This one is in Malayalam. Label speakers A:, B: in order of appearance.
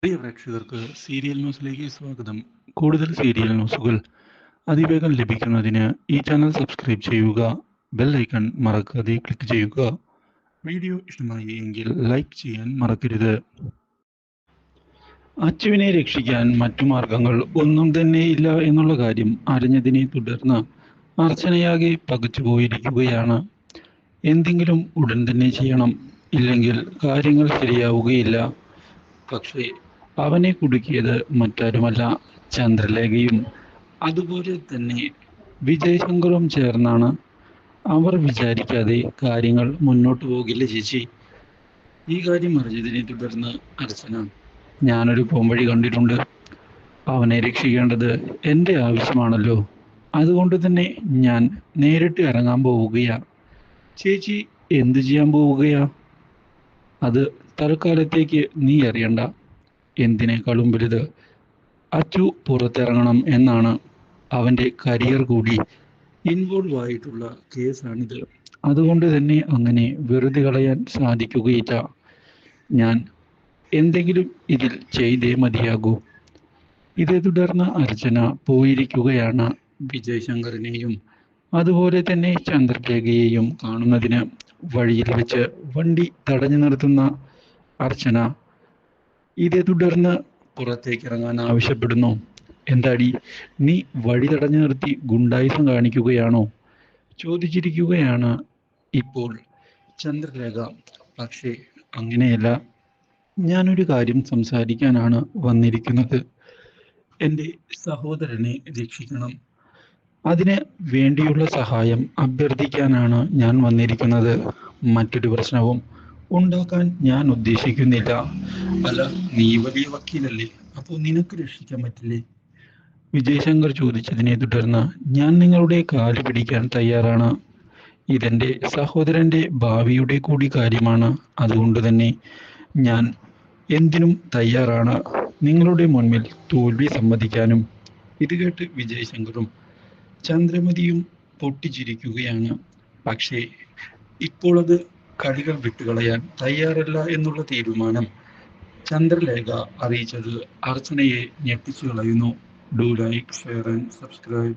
A: പ്രിയ പ്രേക്ഷകർക്ക് സീരിയൽ ന്യൂസിലേക്ക് സ്വാഗതം. കൂടുതൽ സീരിയൽ ന്യൂസുകൾ അതിവേഗം ലഭിക്കുന്നതിന് ഈ ചാനൽ സബ്സ്ക്രൈബ് ചെയ്യുക. ബെൽ ഐക്കൺ മറക്കാതെ ക്ലിക്ക് ചെയ്യുക. വീഡിയോ ഇഷ്ടമായി എങ്കിൽ ലൈക്ക് ചെയ്യാൻ മറക്കരുത്. അച്ചുവിനെ രക്ഷിക്കാൻ മറ്റു മാർഗങ്ങൾ ഒന്നും തന്നെയില്ല എന്നുള്ള കാര്യം അറിഞ്ഞതിനെ തുടർന്ന് അർച്ചനയാകെ പകച്ചുപോയിരിക്കുകയാണ്. എന്തെങ്കിലും ഉടൻ തന്നെ ചെയ്യണം, ഇല്ലെങ്കിൽ കാര്യങ്ങൾ ശരിയാവുകയില്ല. പക്ഷേ അവനെ കുടുക്കിയത് മറ്റാരുമല്ല, ചന്ദ്രലേഖയും അതുപോലെ തന്നെ വിജയശങ്കറും ചേർന്നാണ്. അവർ വിചാരിക്കാതെ കാര്യങ്ങൾ മുന്നോട്ട് പോകില്ല ചേച്ചി. ഈ കാര്യം അറിഞ്ഞതിനെ തുടർന്ന് അർച്ചന, ഞാനൊരു പോംവഴി കണ്ടിട്ടുണ്ട്. അവനെ രക്ഷിക്കേണ്ടത് എൻ്റെ ആവശ്യമാണല്ലോ. അതുകൊണ്ട് തന്നെ ഞാൻ നേരിട്ട് ഇറങ്ങാൻ പോവുകയാ. ചേച്ചി എന്തു ചെയ്യാൻ പോവുകയാ? അത് തൽക്കാലത്തേക്ക് നീ അറിയണ്ട. എന്തിനേക്കാളും വലുത് അച്ചു പുറത്തിറങ്ങണം എന്നാണ്. അവൻ്റെ കരിയർ കൂടി ഇൻവോൾവ് ആയിട്ടുള്ള കേസാണിത്. അതുകൊണ്ട് തന്നെ അങ്ങനെ വെറുതെ കളയാൻ സാധിക്കുകയില്ല. ഞാൻ എന്തെങ്കിലും ഇതിൽ ചെയ്തേ മതിയാകൂ. ഇതേ തുടർന്ന് അർച്ചന പോയിരിക്കുകയാണ്. വിജയശങ്കറിനെയും അതുപോലെ തന്നെ ചന്ദ്രലേഖയെയും കാണുന്നതിന് വഴിയിൽ വെച്ച് വണ്ടി തടഞ്ഞു നിർത്തുന്ന അർച്ചന ഇതേ തുടർന്ന് പുറത്തേക്ക് ഇറങ്ങാൻ ആവശ്യപ്പെടുന്നു. എന്താടി, നീ വഴി തടഞ്ഞു നിർത്തി ഗുണ്ടായിസം കാണിക്കുകയാണോ? ചോദിച്ചിരിക്കുകയാണ് ഇപ്പോൾ ചന്ദ്രലേഖ. പക്ഷേ അങ്ങനെയല്ല, ഞാനൊരു കാര്യം സംസാരിക്കാനാണ് വന്നിരിക്കുന്നത്. എൻ്റെ സഹോദരനെ രക്ഷിക്കണം. അതിന് വേണ്ടിയുള്ള സഹായം അഭ്യർത്ഥിക്കാനാണ് ഞാൻ വന്നിരിക്കുന്നത്. മറ്റൊരു പ്രശ്നവും ഉണ്ടാക്കാൻ ഞാൻ ഉദ്ദേശിക്കുന്നില്ല. അല്ല, നീ വലിയ വക്കീലല്ലേ, അപ്പോൾ നിനക്ക് രക്ഷിക്കാൻ പറ്റില്ലേ? വിജയശങ്കർ ചോദിച്ചതിനെ തുടർന്ന് ഞാൻ നിങ്ങളുടെ കാല് പിടിക്കാൻ തയ്യാറാണ്. ഇതെൻ്റെ സഹോദരൻ്റെ ഭാവിയുടെ കൂടി കാര്യമാണ്. അതുകൊണ്ട് തന്നെ ഞാൻ എന്തിനും തയ്യാറാണ്, നിങ്ങളുടെ മുൻപിൽ തോൽവി സമ്മതിക്കാനും. ഇത് കേട്ട് വിജയശങ്കറും ചന്ദ്രമതിയും പൊട്ടിച്ചിരിക്കുകയാണ്. പക്ഷേ ഇപ്പോൾ അത് കളികൾ വിട്ടുകളയാൻ തയ്യാറല്ല എന്നുള്ള തീരുമാനം ചന്ദ്രലേഖ അറിയിച്ചത് അർച്ചനയെ ഞെട്ടിച്ചു കളയുന്നു. Do like, share and subscribe.